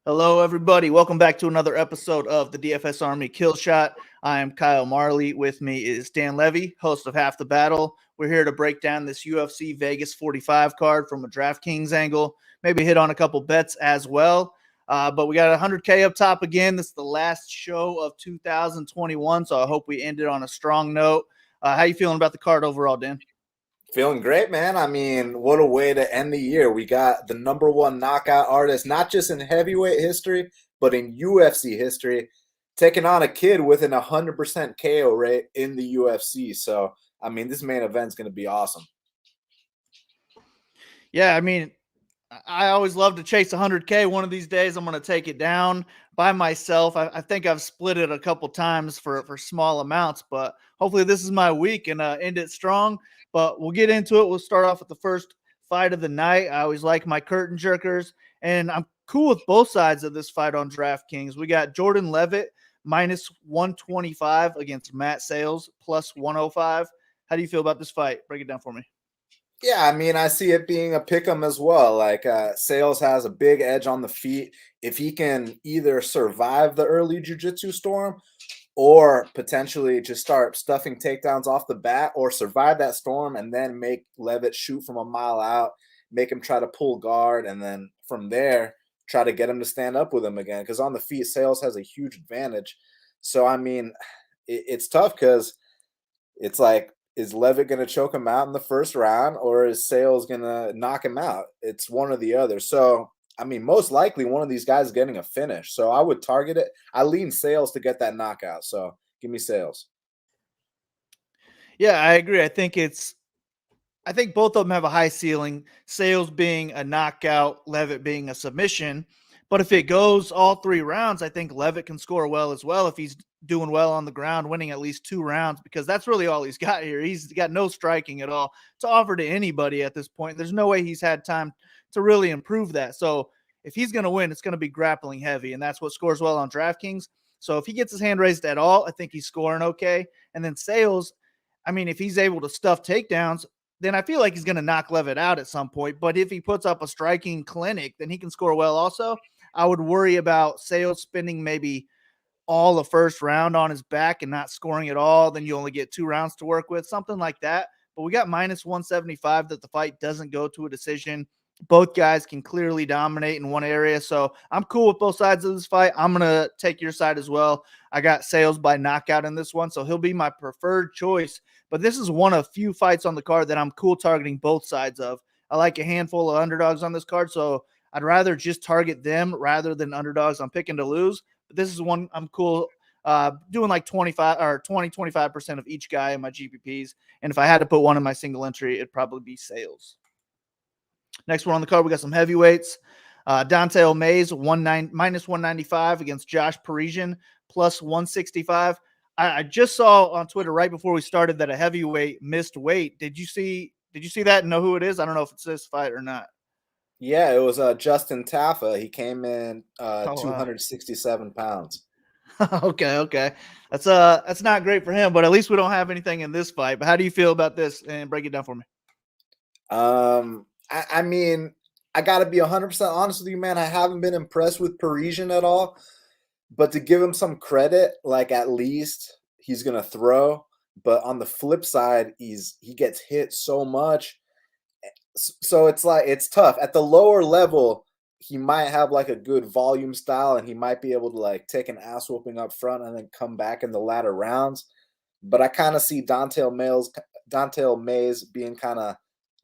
Hello, everybody. Welcome back to another episode of the DFS Army Killshot. I am Kyle Marley. With me is Dan Levy, host of Half the Battle. We're here to break down this UFC Vegas 45 card from a DraftKings angle, maybe hit on a couple bets as well. But we got 100K up top again. This is the last show of 2021, so I hope we ended on a strong note. How you feeling about the card overall, Dan? Feeling great, man. I mean, what a way to end the year. We got the number one knockout artist, not just in heavyweight history, but in UFC history, taking on a kid with an 100% KO rate in the UFC. So, I mean, this main event is going to be awesome. Yeah, I mean, I always love to chase 100K. One of these days, I'm going to take it down by myself. I think I've split it a couple times for small amounts, but hopefully this is my week and end it strong. But we'll get into it. We'll start off with the first fight of the night. I always like my curtain jerkers, and I'm cool with both sides of this fight on DraftKings. We got Jourdain Levitt minus 125 against Matt Sales plus 105. How do you feel about this fight? Break it down for me. Yeah, I mean, I see it being a pick 'em as well. Like, Sales has a big edge on the feet. If he can either survive the early jiu-jitsu storm or potentially just start stuffing takedowns off the bat or survive that storm and then make Levitt shoot from a mile out, make him try to pull guard, and then from there, try to get him to stand up with him again. Because on the feet, Sales has a huge advantage. So, I mean, it's tough because it's like, is Levitt going to choke him out in the first round or is Sales going to knock him out? It's one or the other. So, I mean, most likely one of these guys is getting a finish. So I would target it. I lean Sales to get that knockout. So give me Sales. Yeah, I agree. I think both of them have a high ceiling. Sales being a knockout, Levitt being a submission. But if it goes all 3 rounds, I think Levitt can score well as well if he's doing well on the ground, winning at least 2 rounds, because that's really all he's got here. He's got no striking at all to offer to anybody at this point. There's no way he's had time to really improve that. So if he's going to win, it's going to be grappling heavy, and that's what scores well on DraftKings. So if he gets his hand raised at all, I think he's scoring okay. And then Sales, I mean, if he's able to stuff takedowns, then I feel like he's going to knock Levitt out at some point. But if he puts up a striking clinic, then he can score well also. I would worry about Sales spending maybe all the first round on his back and not scoring at all. Then you only get 2 rounds to work with, something like that. But we got minus 175 that the fight doesn't go to a decision. Both guys can clearly dominate in one area. So I'm cool with both sides of this fight. I'm going to take your side as well. I got Sales by knockout in this one, so he'll be my preferred choice. But this is one of few fights on the card that I'm cool targeting both sides of. I like a handful of underdogs on this card, so I'd rather just target them rather than underdogs I'm picking to lose. But this is one I'm cool doing like 25 or 25% of each guy in my GPPs. And if I had to put one in my single entry, it'd probably be Sales. Next one on the card, we got some heavyweights. Dante Mays minus 195 against Josh Parisian plus 165. I just saw on Twitter right before we started that a heavyweight missed weight. Did you see that and know who it is? I don't know if it's this fight or not. Yeah, it was Justin Tafa. He came in Oh, wow. 267 pounds. Okay. That's not great for him, but at least we don't have anything in this fight. But how do you feel about this? And break it down for me. I mean, I got to be 100% honest with you, man. I haven't been impressed with Parisian at all. But to give him some credit, like at least he's going to throw. But on the flip side, he gets hit so much. So it's like it's tough. At the lower level, he might have like a good volume style and he might be able to like take an ass whooping up front and then come back in the latter rounds. But I kind of see Dante Mays being kind of,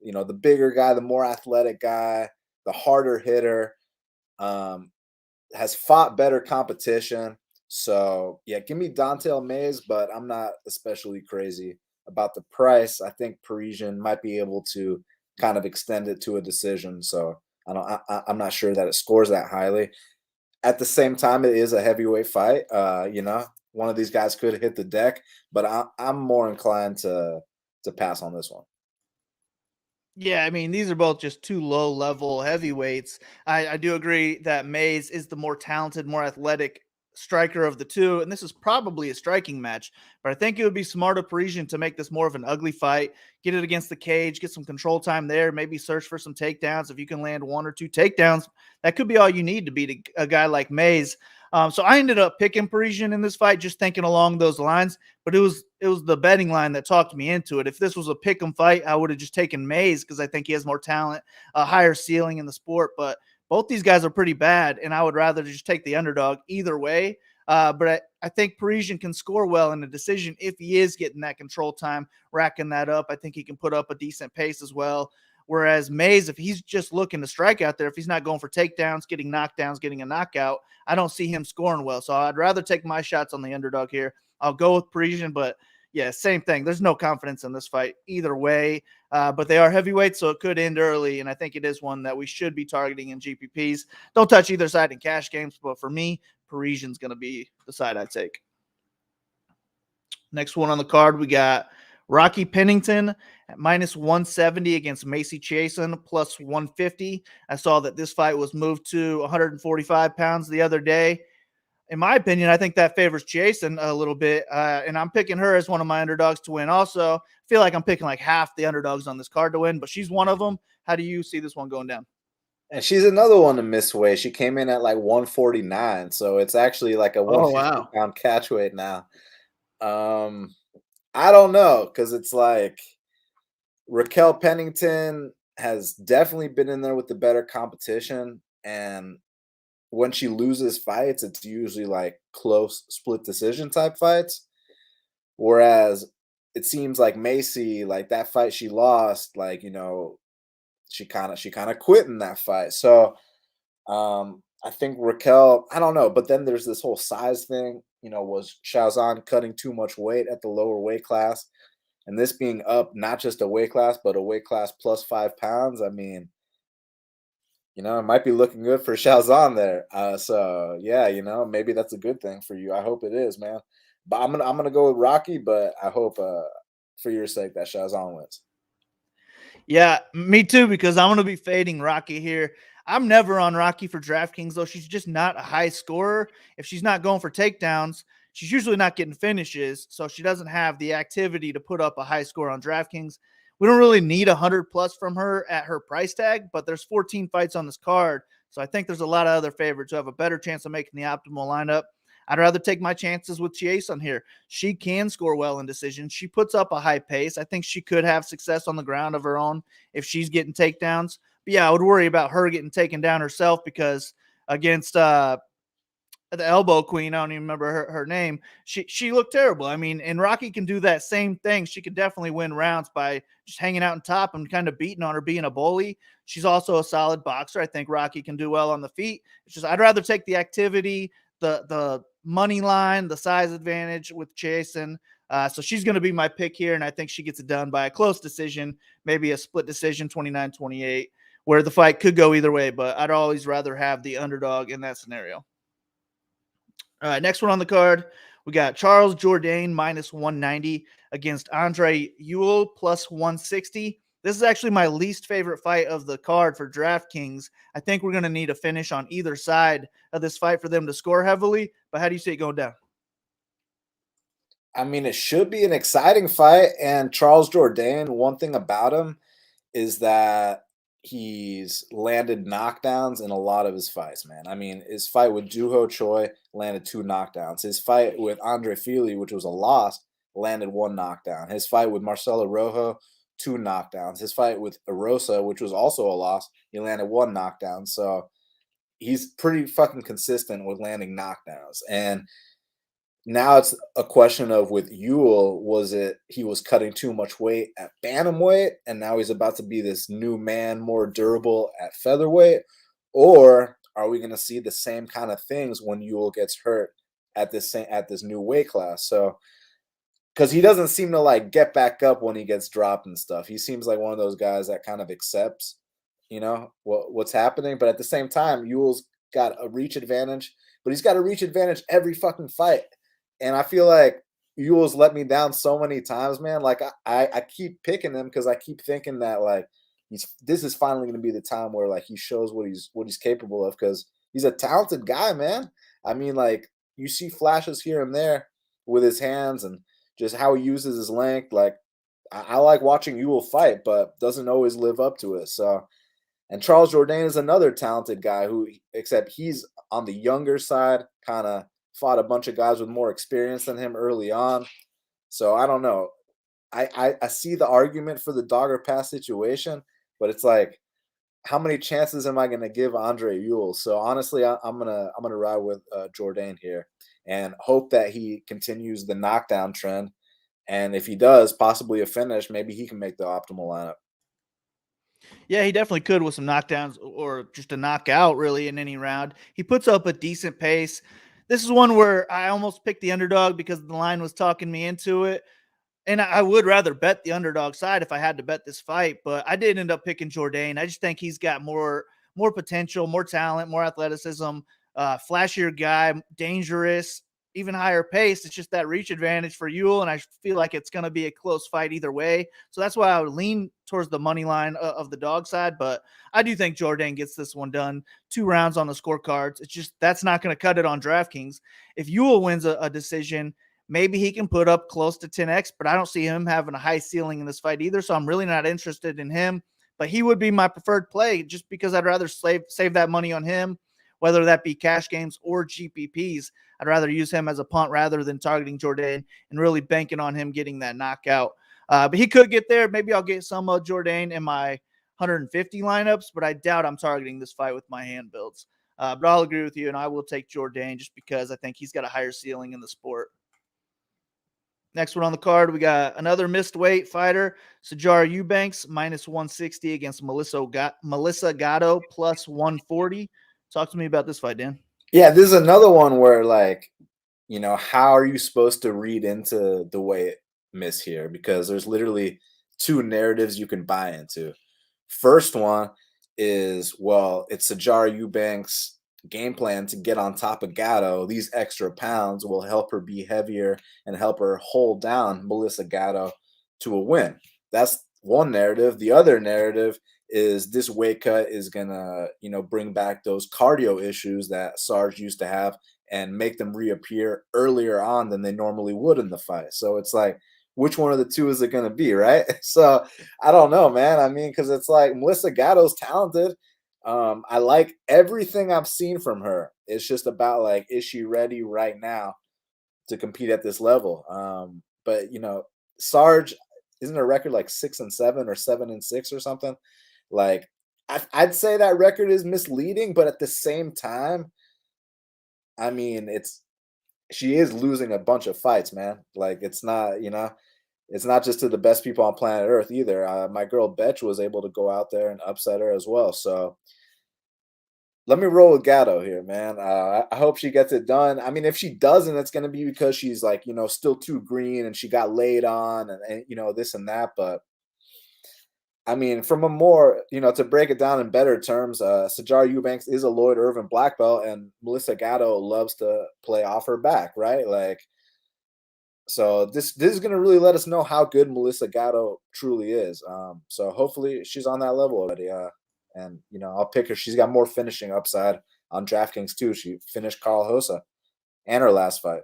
the bigger guy, the more athletic guy, the harder hitter, has fought better competition. So yeah, give me Dante Mays, but I'm not especially crazy about the price. I think Parisian might be able to kind of extend it to a decision. So I'm not sure that it scores that highly. At the same time, it is a heavyweight fight. One of these guys could hit the deck, but I'm more inclined to pass on this one. Yeah, I mean, these are both just two low level heavyweights. I do agree that Mays is the more talented, more athletic striker of the two, and this is probably a striking match, but I think it would be smart of Parisian to make this more of an ugly fight, get it against the cage, get some control time there, maybe search for some takedowns. If you can land 1 or 2 takedowns, that could be all you need to beat a guy like Mays. So I ended up picking Parisian in this fight, just thinking along those lines, but it was the betting line that talked me into it. If this was a pick 'em fight, I would have just taken Mays because I think he has more talent, a higher ceiling in the sport, but both these guys are pretty bad, and I would rather just take the underdog either way. But I think Parisian can score well in a decision if he is getting that control time, racking that up. I think he can put up a decent pace as well. Whereas Mays, if he's just looking to strike out there, if he's not going for takedowns, getting knockdowns, getting a knockout, I don't see him scoring well. So I'd rather take my shots on the underdog here. I'll go with Parisian, but yeah, same thing. There's no confidence in this fight either way, but they are heavyweights, so it could end early, and I think it is one that we should be targeting in GPPs. Don't touch either side in cash games, but for me, Parisian's going to be the side I take. Next one on the card, we got Rocky Pennington at -170 against Macy Chiasson, plus 150. I saw that this fight was moved to 145 pounds the other day. In my opinion, I think that favors Chiasson a little bit, and I'm picking her as one of my underdogs to win. Also, I feel like I'm picking like half the underdogs on this card to win, but she's one of them. How do you see this one going down? And she's another one to miss weight. She came in at like 149, so it's actually like a Oh, 150 wow. pound catch weight now. I don't know, because it's like Raquel Pennington has definitely been in there with the better competition, and when she loses fights, it's usually like close split decision type fights. Whereas it seems like Macy, like that fight she lost, like, she kind of quit in that fight. So I think Raquel, I don't know, but then there's this whole size thing. Was Shazan cutting too much weight at the lower weight class? And this being up not just a weight class, but a weight class plus 5 pounds. I mean, it might be looking good for Shazan there. So yeah, maybe that's a good thing for you. I hope it is, man. But I'm gonna go with Rocky, but I hope for your sake that Shazan wins. Yeah, me too, because I'm going to be fading Rocky here. I'm never on Rocky for DraftKings, though. She's just not a high scorer. If she's not going for takedowns, she's usually not getting finishes, so she doesn't have the activity to put up a high score on DraftKings. We don't really need 100 plus from her at her price tag, but there's 14 fights on this card, so I think there's a lot of other favorites who have a better chance of making the optimal lineup. I'd rather take my chances with Chiasson here. She can score well in decisions. She puts up a high pace. I think she could have success on the ground of her own if she's getting takedowns. But yeah, I would worry about her getting taken down herself, because against the elbow queen, I don't even remember her name, she looked terrible. I mean, and Rocky can do that same thing. She could definitely win rounds by just hanging out on top and kind of beating on her, being a bully. She's also a solid boxer. I think Rocky can do well on the feet. It's just I'd rather take the activity, the money line, the size advantage with Chiasson. So she's going to be my pick here, and I think she gets it done by a close decision, maybe a split decision, 29-28, where the fight could go either way, but I'd always rather have the underdog in that scenario. All right, next one on the card, we got Charles Jourdain -190 against Andre Ewell plus 160. This is actually my least favorite fight of the card for DraftKings. I think we're going to need a finish on either side of this fight for them to score heavily, but how do you see it going down? I mean, it should be an exciting fight. And Charles Jourdain, one thing about him is that he's landed knockdowns in a lot of his fights, man. I mean, his fight with Juho Choi landed 2 knockdowns. His fight with Andre Fili, which was a loss, landed 1 knockdown. His fight with Marcelo Rojo, 2 knockdowns. His fight with Erosa, which was also a loss, he landed 1 knockdown. So he's pretty fucking consistent with landing knockdowns. And now it's a question of, with Ewell, was it he was cutting too much weight at bantamweight, and now he's about to be this new man, more durable at featherweight? Or are we going to see the same kind of things when Ewell gets hurt at this new weight class? So, because he doesn't seem to like get back up when he gets dropped and stuff. He seems like one of those guys that kind of accepts, what's happening. But at the same time, Ewell's got a reach advantage, but he's got a reach advantage every fucking fight. And I feel like Ewell's let me down so many times, man. Like I keep picking him because I keep thinking that like this is finally going to be the time where like he shows what he's capable of, because he's a talented guy, man. I mean, like you see flashes here and there with his hands and just how he uses his length. Like I like watching Ewell fight, but doesn't always live up to it. So, and Charles Jourdain is another talented guy who, except he's on the younger side, kind of fought a bunch of guys with more experience than him early on. So I don't know. I see the argument for the dogger pass situation, but it's like, how many chances am I going to give Andre Ewell? So honestly, I'm gonna ride with Jourdain here and hope that he continues the knockdown trend. And if he does, possibly a finish, maybe he can make the optimal lineup. Yeah, he definitely could with some knockdowns or just a knockout really in any round. He puts up a decent pace. This is one where I almost picked the underdog because the line was talking me into it. And I would rather bet the underdog side if I had to bet this fight, but I did end up picking Jourdain. I just think he's got more potential, more talent, more athleticism, flashier guy, dangerous, even higher pace. It's just that reach advantage for Ewell, and I feel like it's going to be a close fight either way. So that's why I would lean towards the money line of the dog side, but I do think Jourdain gets this one done. 2 rounds on the scorecards. It's just that's not going to cut it on DraftKings. If Ewell wins a decision, maybe he can put up close to 10x, but I don't see him having a high ceiling in this fight either. So I'm really not interested in him, but he would be my preferred play just because I'd rather save that money on him, whether that be cash games or GPPs. I'd rather use him as a punt rather than targeting Jourdain and really banking on him getting that knockout. But he could get there. Maybe I'll get some Jourdain in my 150 lineups, but I doubt I'm targeting this fight with my hand builds. But I'll agree with you, and I will take Jourdain just because I think he's got a higher ceiling in the sport. Next one on the card, we got another missed weight fighter, Sijara Eubanks, minus 160 against Melissa Gatto, plus 140. Talk to me about this fight, Dan. Yeah, this is another one where, like, how are you supposed to read into the weight miss here? Because there's literally 2 narratives you can buy into. First one is, well, it's Sijara Eubanks' game plan to get on top of Gatto. These extra pounds will help her be heavier and help her hold down Melissa Gatto to a win. That's one narrative. The other narrative is this weight cut is gonna, bring back those cardio issues that Sarge used to have and make them reappear earlier on than they normally would in the fight. So it's like, which one of the 2 is it going to be, right? So I don't know, man. I mean, because it's like Melissa Gatto's talented. I like everything I've seen from her. It's just about, like, is she ready right now to compete at this level? But Sarge, isn't her record like 6-7 or 7-6 or something? Like, I'd say that record is misleading, but at the same time, I mean, she is losing a bunch of fights, man. Like, it's not, it's not just to the best people on planet Earth either. My girl Betch was able to go out there and upset her as well. So let me roll with Gatto here, man. I hope she gets it done. I mean, if she doesn't, it's going to be because she's, like, still too green and she got laid on and this and that. But I mean, from a more, to break it down in better terms, Sijara Eubanks is a Lloyd Irvin black belt, and Melissa Gatto loves to play off her back, right? Like, so this is going to really let us know how good Melissa Gatto truly is. So hopefully she's on that level already. And I'll pick her. She's got more finishing upside on DraftKings too. She finished Carl Hosa and her last fight.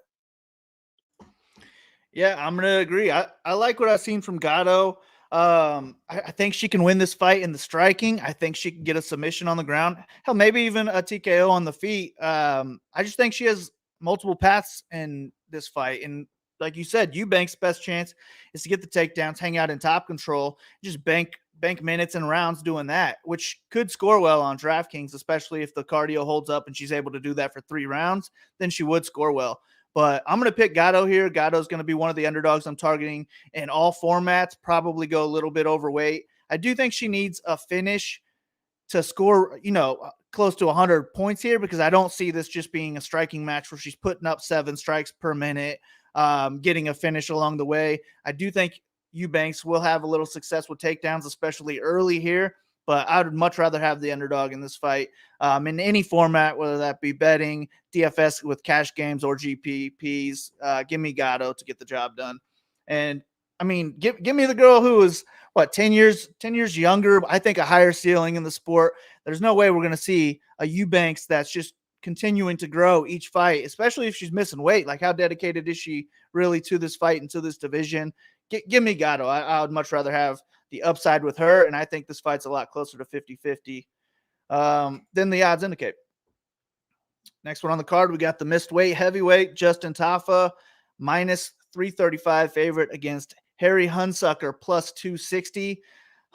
Yeah, I'm going to agree. I like what I've seen from Gatto. I think she can win this fight in the striking. I think she can get a submission on the ground. Hell, maybe even a TKO on the feet. I just think she has multiple paths in this fight. And like you said, Eubanks' best chance is to get the takedowns, hang out in top control, just bank minutes and rounds doing that, which could score well on DraftKings, especially if the cardio holds up and she's able to do that for 3 rounds, then she would score well. But I'm going to pick Gatto here. Gatto's going to be one of the underdogs I'm targeting in all formats, probably go a little bit overweight. I do think she needs a finish to score, close to 100 points here, because I don't see this just being a striking match where she's putting up 7 strikes per minute, getting a finish along the way. I do think Eubanks will have a little success with takedowns, especially early here. But I would much rather have the underdog in this fight in any format, whether that be betting, DFS with cash games, or GPPs. Give me Gatto to get the job done. And I mean, give me the girl who is 10 years younger. I think a higher ceiling in the sport. There's no way we're going to see a Eubanks that's just continuing to grow each fight, especially if she's missing weight. Like, how dedicated is she really to this fight and to this division? Give me Gatto. I would much rather have the upside with her, and I think this fight's a lot closer to 50-50 than the odds indicate. Next one on the card, we got the missed weight heavyweight Justin Tafa, minus 335 favorite against Harry Hunsucker, plus 260.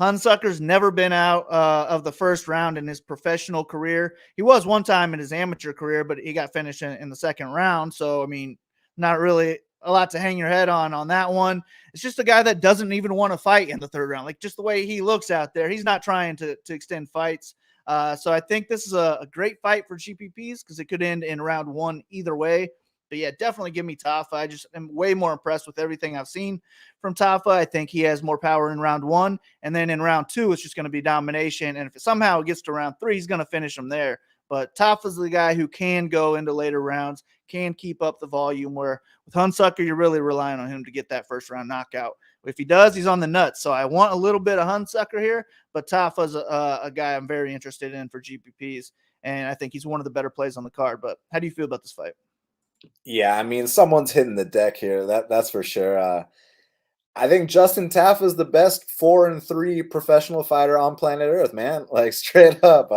Hunsucker's never been out of the first round in his professional career. He was one time in his amateur career, but he got finished in the second round. So, I mean, not really a lot to hang your head on that one. It's just a guy that doesn't even want to fight in the third round. Like, just the way he looks out there, he's not trying to extend fights. So I think this is a great fight for GPPs because it could end in round one either way. But yeah, definitely give me Tafa. I just am way more impressed with everything I've seen from Tafa. I think he has more power in round one. And then in round two, it's just going to be domination. And if it somehow gets to round three, he's going to finish him there. But Tafa's the guy who can go into later rounds, can keep up the volume, where with Hunsucker, you're really relying on him to get that first round knockout. If he does, he's on the nuts. So I want a little bit of Hunsucker here, but Tafa's a guy I'm very interested in for GPPs. And I think he's one of the better plays on the card. But how do you feel about this fight? Yeah, I mean, someone's hitting the deck here. That's for sure. I think Justin Tafa is the best 4-3 professional fighter on planet Earth, man. Like, straight up.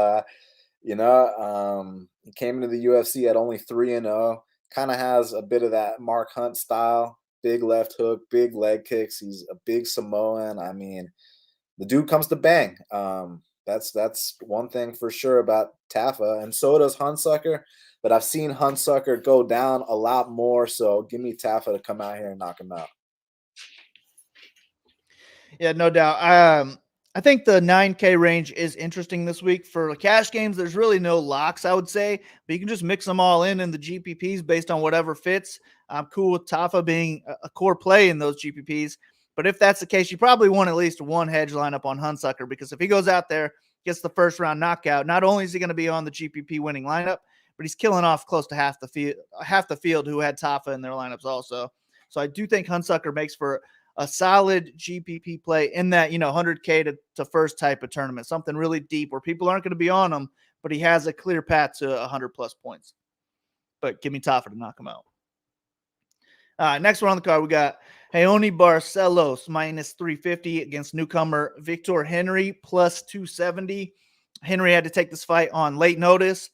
He came into the UFC at only 3-0. Kind of has a bit of that Mark Hunt style. Big left hook, big leg kicks. He's a big Samoan. I mean, the dude comes to bang. That's one thing for sure about Tafa, and so does Hunsucker. But I've seen Hunsucker go down a lot more, so give me Tafa to come out here and knock him out. Yeah, no doubt. I think the 9K range is interesting this week. For cash games, there's really no locks, I would say, but you can just mix them all in the GPPs based on whatever fits. I'm cool with Tafa being a core play in those GPPs. But if that's the case, you probably want at least one hedge lineup on Hunsucker, because if he goes out there, gets the first round knockout, not only is he going to be on the GPP winning lineup, but he's killing off close to half the field who had Tafa in their lineups also. So I do think Hunsucker makes for a solid GPP play in that, 100K to first type of tournament, something really deep where people aren't going to be on him, but he has a clear path to 100 plus points. But give me Tafa to knock him out. Next one on the card, we got Raoni Barcelos minus 350 against newcomer Victor Henry plus 270. Henry had to take this fight on late notice.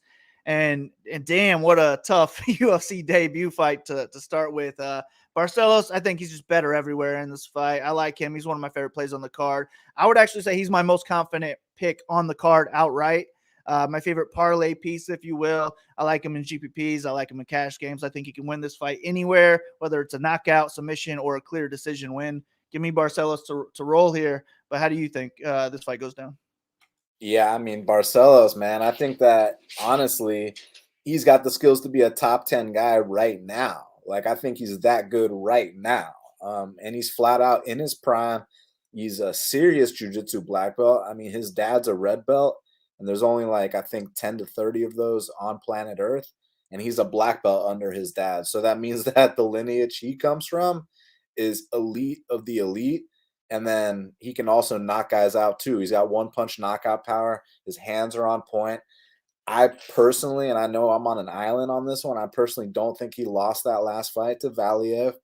And damn, what a tough UFC debut fight to start with. Barcelos, I think he's just better everywhere in this fight. I like him. He's one of my favorite plays on the card. I would actually say he's my most confident pick on the card outright. My favorite parlay piece, if you will. I like him in GPPs. I like him in cash games. I think he can win this fight anywhere, whether it's a knockout, submission, or a clear decision win. Give me Barcelos to roll here. But how do you think this fight goes down? Yeah, I mean, Barcelos, man, I think that, honestly, he's got the skills to be a top 10 guy right now. Like, I think he's that good right now. And he's flat out in his prime. He's a serious jiu-jitsu black belt. I mean, his dad's a red belt, and there's only, like, I think 10 to 30 of those on planet Earth. And he's a black belt under his dad. So that means that the lineage he comes from is elite of the elite. And then he can also knock guys out too. He's got one punch knockout power. His hands are on point. I personally, and I know I'm on an island on this one, I personally don't think he lost that last fight to Valiev.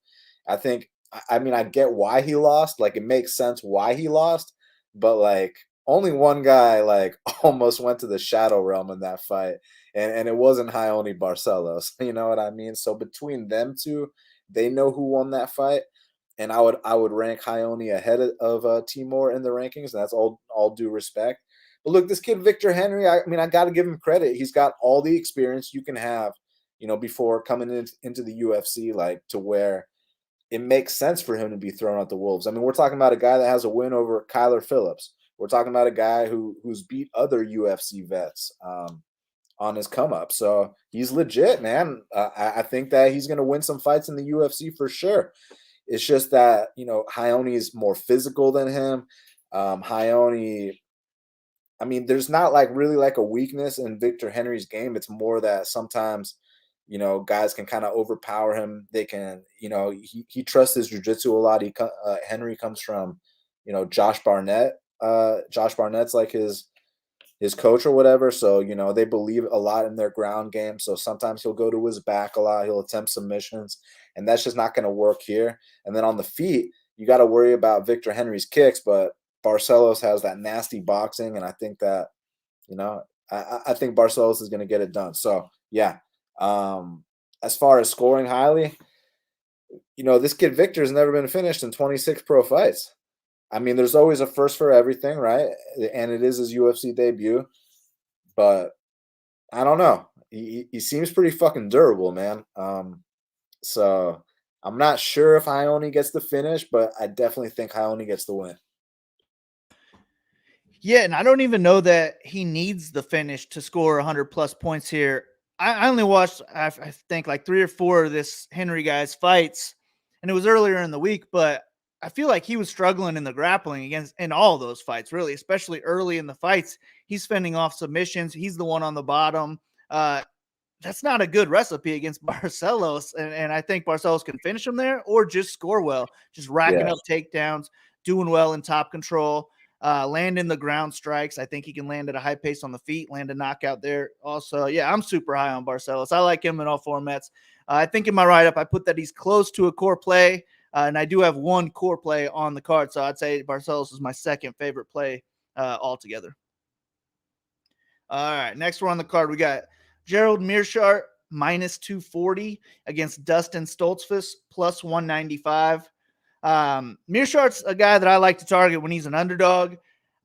I get why he lost. Like, it makes sense why he lost. But, like, only one guy, like, almost went to the shadow realm in that fight. And it wasn't Raoni Barcelos. You know what I mean? So between them two, they know who won that fight. And I would rank Raoni ahead of Timur in the rankings. And that's all due respect. But look, this kid Victor Henry, I got to give him credit. He's got all the experience you can have, before coming into the UFC, like, to where it makes sense for him to be thrown at the wolves. I mean, we're talking about a guy that has a win over Kyler Phillips. We're talking about a guy who's beat other UFC vets on his come up. So he's legit, man. I think that he's going to win some fights in the UFC for sure. It's just that, Raoni is more physical than him. Raoni, there's not really a weakness in Victor Henry's game. It's more that sometimes, guys can kind of overpower him. They can, he trusts his jiu-jitsu a lot. Henry comes from, Josh Barnett. Josh Barnett's like his his coach or whatever. So, they believe a lot in their ground game. So sometimes he'll go to his back a lot. He'll attempt submissions, and that's just not going to work here. And then on the feet, you got to worry about Victor Henry's kicks, but Barcelos has that nasty boxing, and I think that, I think Barcelos is going to get it done. So, yeah. As far as scoring highly, this kid Victor has never been finished in 26 pro fights. I mean, there's always a first for everything, right? And it is his UFC debut. But I don't know. He seems pretty fucking durable, man. So I'm not sure if Ione gets the finish, but I definitely think Ione gets the win. Yeah, and I don't even know that he needs the finish to score 100 plus points here. I only watched, I think, like 3 or 4 of this Henry guy's fights, and it was earlier in the week, but I feel like he was struggling in the grappling in all those fights, really, especially early in the fights. He's fending off submissions. He's the one on the bottom. That's not a good recipe against Barcelos, and I think Barcelos can finish him there or just score well, just racking up takedowns, doing well in top control. Landing the ground strikes. I think he can land at a high pace on the feet, land a knockout there. Also, yeah, I'm super high on Barcelos. I like him in all formats. I think in my write-up, I put that he's close to a core play, and I do have one core play on the card, so I'd say Barcelos is my second favorite play altogether. All right, next one on the card, we got Gerald Meerschaert minus 240 against Dustin Stoltzfus plus 195. Meerschaert's a guy that I like to target when he's an underdog.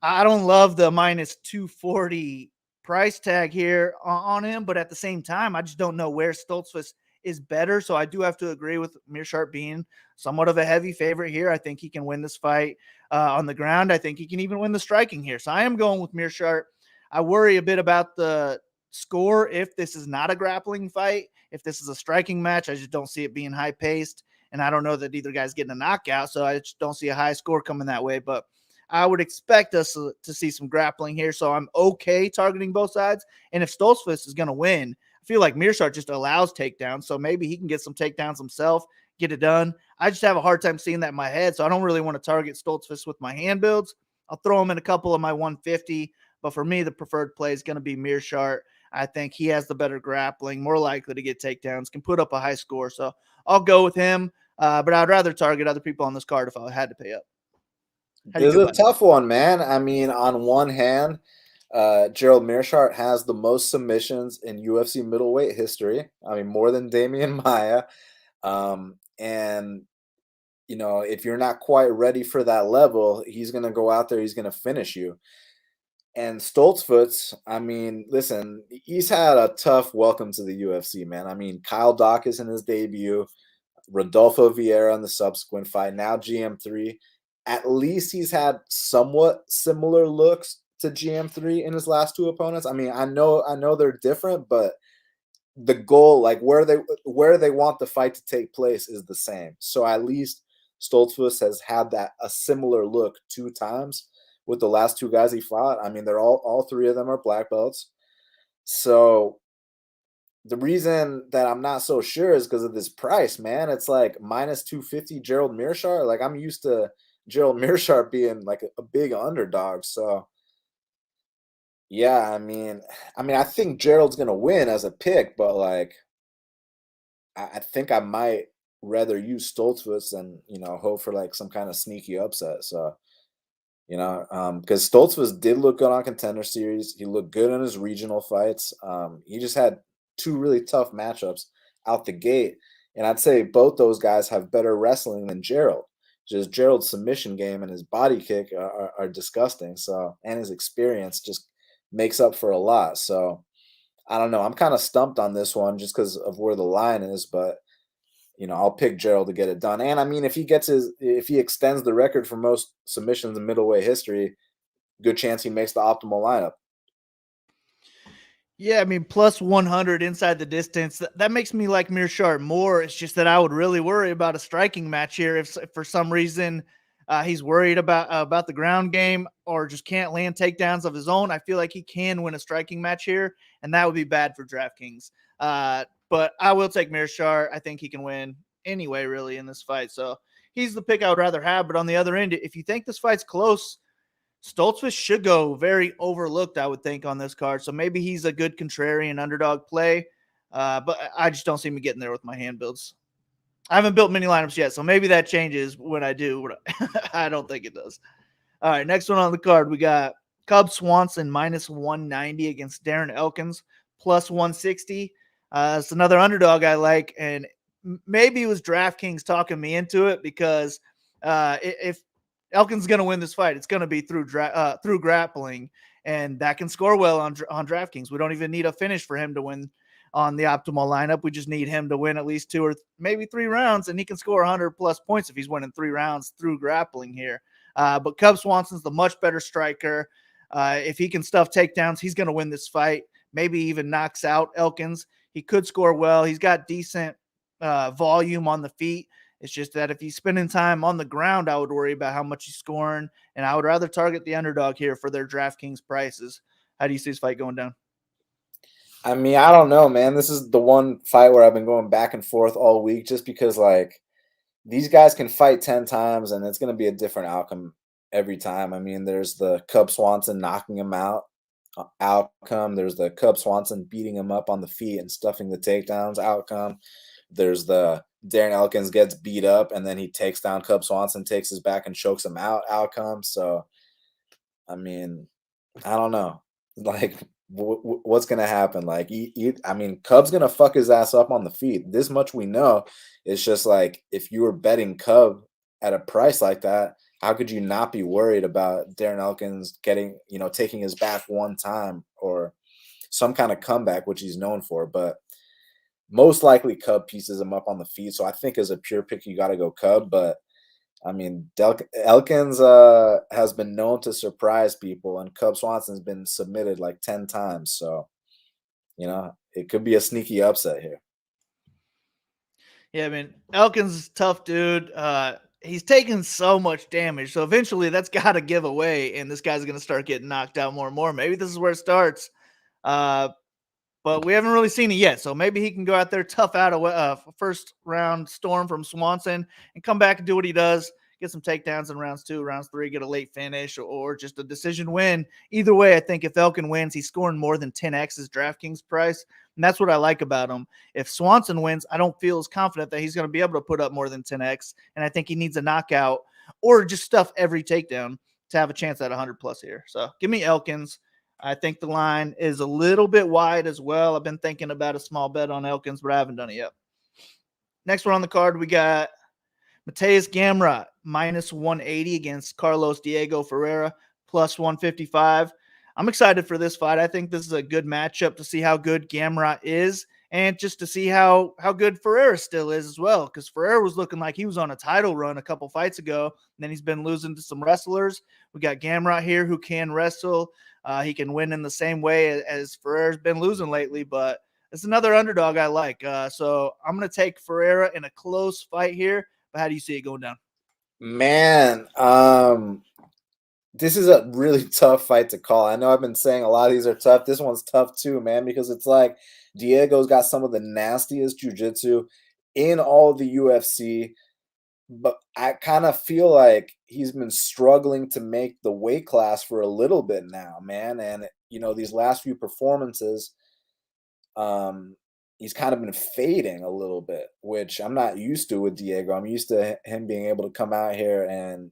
I don't love the minus 240 price tag here on him, but at the same time, I just don't know where Stoltzfus is better. So I do have to agree with Meerschaert being somewhat of a heavy favorite here. I think he can win this fight on the ground. I think he can even win the striking here. So I am going with Meerschaert. I worry a bit about the score if this is not a grappling fight. If this is a striking match, I just don't see it being high paced. And I don't know that either guy's getting a knockout, so I just don't see a high score coming that way. But I would expect us to see some grappling here, so I'm okay targeting both sides. And if Stoltzfus is going to win, I feel like Meerschaert just allows takedowns, so maybe he can get some takedowns himself, get it done. I just have a hard time seeing that in my head, so I don't really want to target Stoltzfus with my hand builds. I'll throw him in a couple of my 150, but for me, the preferred play is going to be Meerschaert. I think he has the better grappling, more likely to get takedowns, can put up a high score. So I'll go with him, but I'd rather target other people on this card if I had to pay up. It's a tough one, man. I mean, on one hand, Gerald Meerschaert has the most submissions in UFC middleweight history. I mean, more than Damian Maia. And, if you're not quite ready for that level, he's going to go out there, he's going to finish you. And Stoltzfus, I mean, listen, he's had a tough welcome to the UFC, man. I mean, Kyle Daukaus in his debut, Rodolfo Vieira in the subsequent fight, now GM3. At least he's had somewhat similar looks to GM3 in his last 2 opponents. I mean, I know they're different, but the goal, like where they want the fight to take place, is the same. So at least Stoltzfus has had a similar look 2 times with the last 2 guys he fought. I mean, they're all 3 of them are black belts. So the reason that I'm not so sure is because of this price, man. It's like minus 250 Gerald Meerschaert. Like, I'm used to Gerald Meerschaert being like a big underdog. So yeah, I mean, I think Gerald's gonna win as a pick, but like, I think I might rather use Stoltzfus and hope for like some kind of sneaky upset. So because Stoltzfus did look good on Contender Series. He looked good in his regional fights. He just had 2 really tough matchups out the gate. And I'd say both those guys have better wrestling than Gerald. Just Gerald's submission game and his body kick are disgusting. So, and his experience just makes up for a lot. So I don't know. I'm kind of stumped on this one just because of where the line is, but I'll pick Gerald to get it done. And I mean, if he extends the record for most submissions in middleweight history, good chance he makes the optimal lineup. Yeah, I mean, plus 100 inside the distance. That makes me like Meerschaert more. It's just that I would really worry about a striking match here if for some reason he's worried about the ground game or just can't land takedowns of his own. I feel like he can win a striking match here, and that would be bad for DraftKings. But I will take Meerschaert. I think he can win anyway, really, in this fight. So he's the pick I would rather have. But on the other end, if you think this fight's close, Stoltzfus should go very overlooked, I would think, on this card. So maybe he's a good contrarian underdog play. But I just don't see me getting there with my hand builds. I haven't built many lineups yet, so maybe that changes when I do. I don't think it does. All right, next one on the card, we got Cub Swanson minus 190 against Darren Elkins plus 160. It's another underdog I like, and maybe it was DraftKings talking me into it because if Elkins is going to win this fight, it's going to be through grappling, and that can score well on DraftKings. We don't even need a finish for him to win on the optimal lineup. We just need him to win at least 2 or maybe 3 rounds, and he can score 100 plus points if he's winning 3 rounds through grappling here. But Cub Swanson's the much better striker. If he can stuff takedowns, he's going to win this fight. Maybe even knocks out Elkins. He could score well. He's got decent volume on the feet. It's just that if he's spending time on the ground, I would worry about how much he's scoring, and I would rather target the underdog here for their DraftKings prices. How do you see this fight going down? I mean, I don't know, man. This is the one fight where I've been going back and forth all week just because, like, these guys can fight 10 times and it's going to be a different outcome every time. I mean, there's the Cub Swanson knocking him out outcome. There's the Cub Swanson beating him up on the feet and stuffing the takedowns outcome. There's the Darren Elkins gets beat up and then he takes down Cub Swanson, takes his back and chokes him out outcome. So, I mean, I don't know. Like, what's going to happen? Like, I mean, Cub's going to fuck his ass up on the feet. This much we know. It's just like, if you were betting Cub at a price like that, how could you not be worried about Darren Elkins getting, taking his back one time or some kind of comeback, which he's known for? But most likely Cub pieces him up on the feet. So I think as a pure pick, you got to go Cub. But I mean, Elkins has been known to surprise people, and Cub Swanson's been submitted like 10 times. So, it could be a sneaky upset here. Yeah, I mean, Elkins is a tough dude. He's taking so much damage. So eventually that's got to give away, and this guy's going to start getting knocked out more and more. Maybe this is where it starts. But we haven't really seen it yet. So maybe he can go out there, tough out a first round storm from Swanson and come back and do what he does, get some takedowns in rounds 2, rounds 3, get a late finish or just a decision win. Either way, I think if Elkin wins, he's scoring more than 10x his DraftKings price. And that's what I like about him. If Swanson wins, I don't feel as confident that he's going to be able to put up more than 10x. And I think he needs a knockout or just stuff every takedown to have a chance at 100 plus here. So give me Elkins. I think the line is a little bit wide as well. I've been thinking about a small bet on Elkins, but I haven't done it yet. Next one on the card, we got Mateus Gamrot, minus 180 against Carlos Diego Ferreira, plus 155. I'm excited for this fight. I think this is a good matchup to see how good Gamrot is and just to see how good Ferreira still is as well, because Ferreira was looking like he was on a title run a couple fights ago, and then he's been losing to some wrestlers. We got Gamrot here who can wrestle. He can win in the same way as Ferreira's been losing lately, but it's another underdog I like. So I'm going to take Ferreira in a close fight here. But how do you see it going down? Man, this is a really tough fight to call. I know I've been saying a lot of these are tough. This one's tough too, man, because it's like Diego's got some of the nastiest jiu-jitsu in all the UFC. But I kind of feel like he's been struggling to make the weight class for a little bit now, man. And, these last few performances, he's kind of been fading a little bit, which I'm not used to with Diego. I'm used to him being able to come out here and,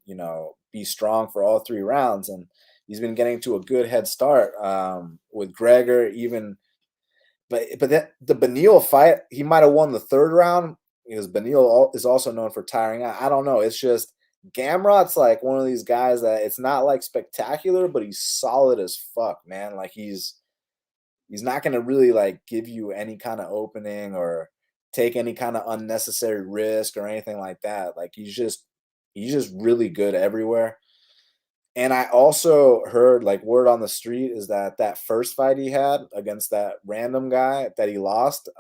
be strong for all 3 rounds. And he's been getting to a good head start with Gregor even. But the Beneil fight, he might have won the 3rd round because Beneil is also known for tiring out. I don't know. It's just Gamrot's like one of these guys that it's not like spectacular, but he's solid as fuck, man. Like he's not going to really like give you any kind of opening or take any kind of unnecessary risk or anything like that. Like he's just really good everywhere. And I also heard like word on the street is that first fight he had against that random guy that he lost,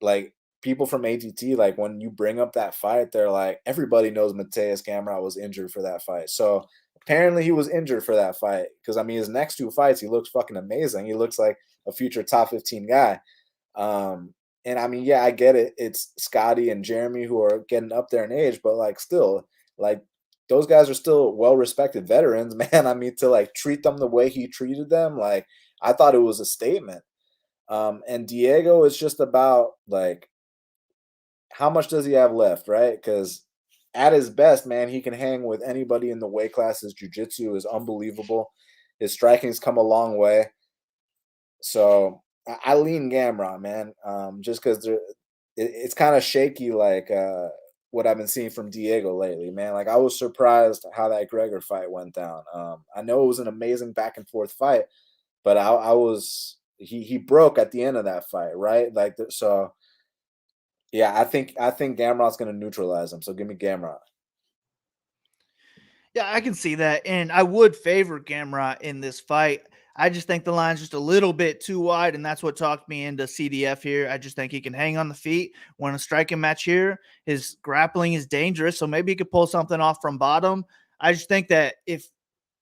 like people from ATT, like when you bring up that fight, they're like, everybody knows Mateus Gamrot was injured for that fight. So apparently he was injured for that fight because, I mean, his next 2 fights, he looks fucking amazing. He looks like a future top 15 guy. And I mean, yeah, I get it. It's Scotty and Jeremy who are getting up there in age, but like still, like those guys are still well-respected veterans, man. I mean, to like treat them the way he treated them, like I thought it was a statement. And Diego is just about like how much does he have left, right? Because at his best, man, he can hang with anybody in the weight class. His jiu-jitsu is unbelievable. His striking's come a long way. So I lean Gamrot, man, just because it's kind of shaky, like what I've been seeing from Diego lately, man. Like I was surprised how that Gregor fight went down. I know it was an amazing back and forth fight, but I was he broke at the end of that fight, right? Like so. Yeah, I think Gamrot's going to neutralize him. So give me Gamrot. Yeah, I can see that. And I would favor Gamrot in this fight. I just think the line's just a little bit too wide, and that's what talked me into CDF here. I just think he can hang on the feet, win a striking match here. His grappling is dangerous, so maybe he could pull something off from bottom. I just think that if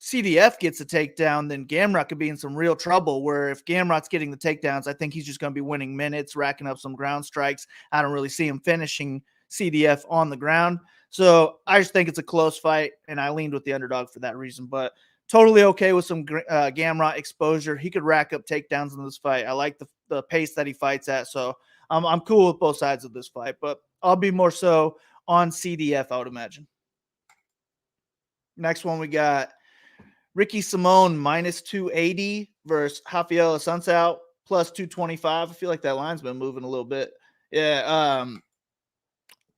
CDF gets a takedown, then Gamrot could be in some real trouble, where if Gamrot's getting the takedowns, I think he's just going to be winning minutes, racking up some ground strikes. I don't really see him finishing CDF on the ground. So I just think it's a close fight, and I leaned with the underdog for that reason. But totally okay with some Gamrot exposure. He could rack up takedowns in this fight. I like the pace that he fights at. So I'm cool with both sides of this fight, but I'll be more so on CDF, I would imagine. Next one, we got Ricky Simone minus 280 versus Rafael Asuncao plus 225. I feel like that line's been moving a little bit. Yeah.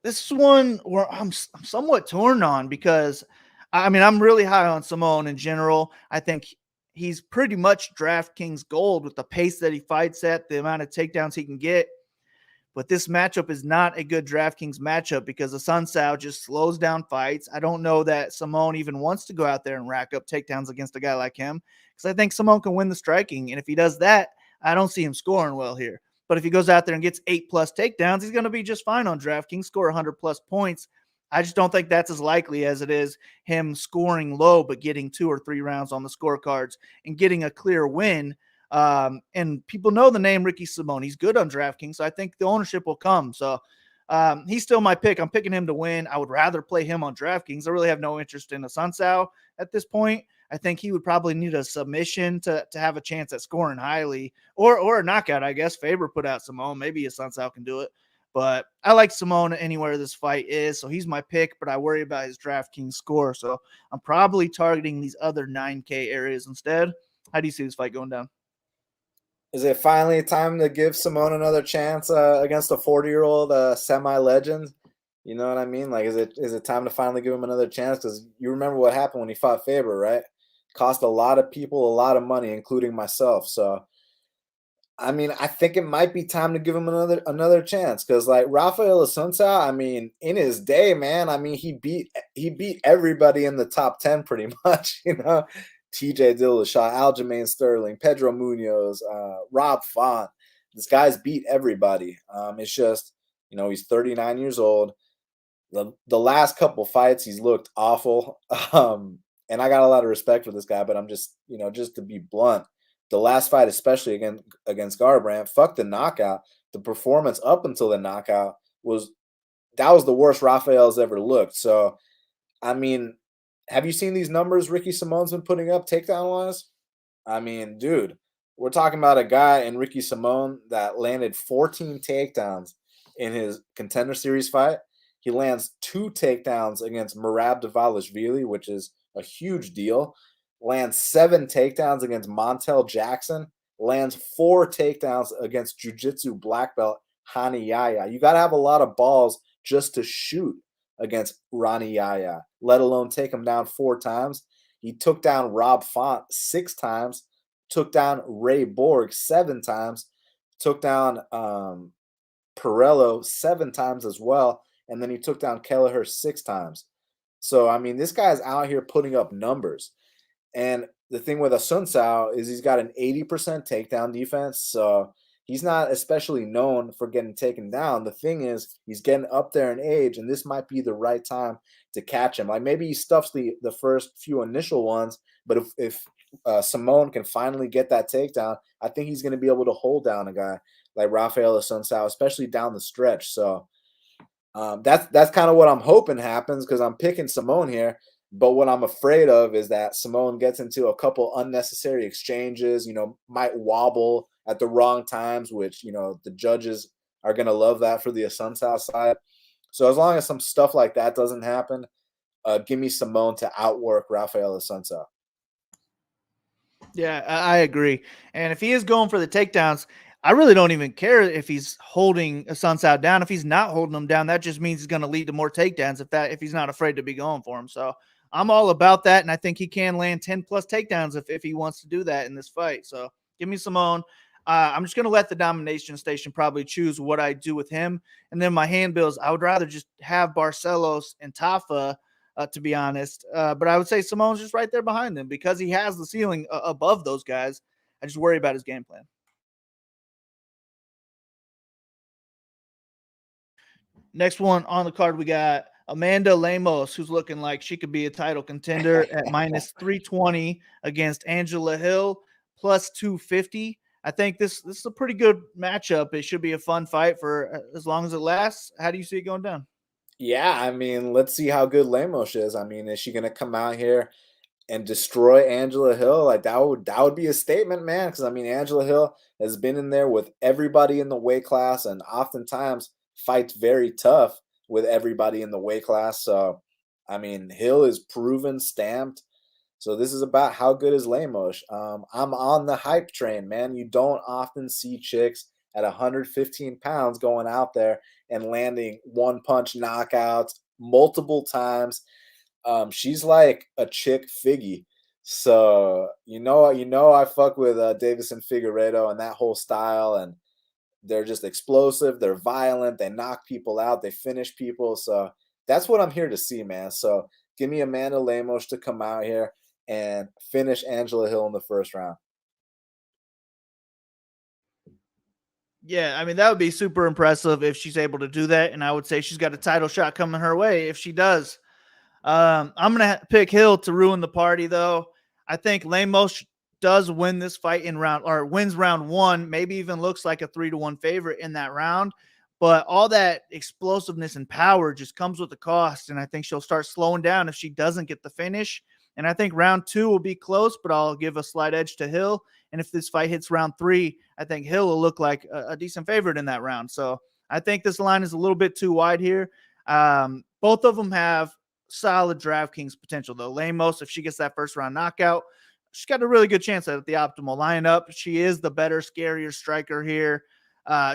This one where I'm somewhat torn on because, I mean, I'm really high on Simone in general. I think he's pretty much DraftKings gold with the pace that he fights at, the amount of takedowns he can get. But this matchup is not a good DraftKings matchup because Asuncao just slows down fights. I don't know that Simone even wants to go out there and rack up takedowns against a guy like him because I think Simone can win the striking. And if he does that, I don't see him scoring well here. But if he goes out there and gets 8+ takedowns, he's going to be just fine on DraftKings, score 100+ points. I just don't think that's as likely as it is him scoring low but getting 2 or 3 rounds on the scorecards and getting a clear win. And people know the name Ricky Simone. He's good on DraftKings, so I think the ownership will come. So he's still my pick. I'm picking him to win. I would rather play him on DraftKings. I really have no interest in Asuncao at this point. I think he would probably need a submission to have a chance at scoring highly or a knockout, I guess. Faber put out Simone. Maybe Asuncao can do it. But I like Simone anywhere this fight is, so he's my pick, but I worry about his DraftKings score. So I'm probably targeting these other 9K areas instead. How do you see this fight going down? Is it finally time to give Simone another chance against a 40-year-old semi-legend? You know what I mean? Like, is it time to finally give him another chance? Because you remember what happened when he fought Faber, right? Cost a lot of people a lot of money, including myself. So, I mean, I think it might be time to give him another chance. Because like Rafael Asuncao, I mean, in his day, man, I mean, he beat everybody in the top 10 pretty much. You know, TJ Dillashaw, Aljamain Sterling, Pedro Munoz, Rob Font. This guy's beat everybody. It's just, you know, he's 39 years old. The last couple fights, he's looked awful. And I got a lot of respect for this guy, but I'm just, you know, just to be blunt, the last fight, especially against Garbrandt, fuck the knockout. The performance up until the knockout was the worst Rafael's ever looked. So, I mean, have you seen these numbers Ricky Simone's been putting up takedown-wise? I mean, dude, we're talking about a guy in Ricky Simone that landed 14 takedowns in his Contender Series fight. He lands 2 takedowns against Merab Dvalishvili, which is a huge deal. Lands 7 takedowns against Montel Jackson. Lands 4 takedowns against Jiu-Jitsu black belt Hani Yaya. You got to have a lot of balls just to shoot against Ronnie Yaya, let alone take him down 4 times. He took down Rob Font 6 times, took down Ray Borg 7 times, took down Perello 7 times as well, and then he took down Kelleher 6 times. So, I mean, this guy's out here putting up numbers. And the thing with Asuncao is he's got an 80% takedown defense, so he's not especially known for getting taken down. The thing is, he's getting up there in age, and this might be the right time to catch him. Like, maybe he stuffs the first few initial ones, but if Simone can finally get that takedown, I think he's going to be able to hold down a guy like Rafael Asuncao, especially down the stretch. So that's kind of what I'm hoping happens because I'm picking Simone here. But what I'm afraid of is that Simone gets into a couple unnecessary exchanges, might wobble at the wrong times, which, the judges are going to love that for the Asuncao side. So as long as some stuff like that doesn't happen, give me Simone to outwork Rafael Asuncao. Yeah, I agree. And if he is going for the takedowns, I really don't even care if he's holding Asuncao down. If he's not holding him down, that just means he's going to lead to more takedowns if he's not afraid to be going for him. So I'm all about that, and I think he can land 10 plus takedowns if he wants to do that in this fight. So give me Simone. I'm just going to let the domination station probably choose what I do with him. And then my handbills, I would rather just have Barcelos and Tafa, to be honest. But I would say Simone's just right there behind them because he has the ceiling above those guys. I just worry about his game plan. Next one on the card, we got Amanda Lemos, who's looking like she could be a title contender at minus 320 against Angela Hill, plus 250. I think this is a pretty good matchup. It should be a fun fight for as long as it lasts. How do you see it going down? Yeah, I mean, let's see how good Lemos is. I mean, is she going to come out here and destroy Angela Hill? Like that would be a statement, man. Because I mean, Angela Hill has been in there with everybody in the weight class, and oftentimes fights very tough with everybody in the weight class. So, I mean, Hill is proven, stamped. So this is about how good is Lemos. I'm on the hype train, man. You don't often see chicks at 115 pounds going out there and landing one punch knockouts multiple times. She's like a chick Figgy. So I fuck with Davison Figueiredo and that whole style, and they're just explosive, they're violent, they knock people out, they finish people. So that's what I'm here to see, man. So give me Amanda Lemos to come out here and finish Angela Hill in the first round. Yeah, I mean, that would be super impressive if she's able to do that. And I would say she's got a title shot coming her way if she does. I'm going to pick Hill to ruin the party, though. I think Lemos does win this fight in round or wins round one, maybe even looks like a 3-1 favorite in that round. But all that explosiveness and power just comes with the cost. And I think she'll start slowing down if she doesn't get the finish. And I think round two will be close, but I'll give a slight edge to Hill. And if this fight hits round three, I think Hill will look like a decent favorite in that round. So I think this line is a little bit too wide here. Both of them have solid DraftKings potential, though. Lemos, if she gets that first round knockout, she's got a really good chance at the optimal lineup. She is the better, scarier striker here.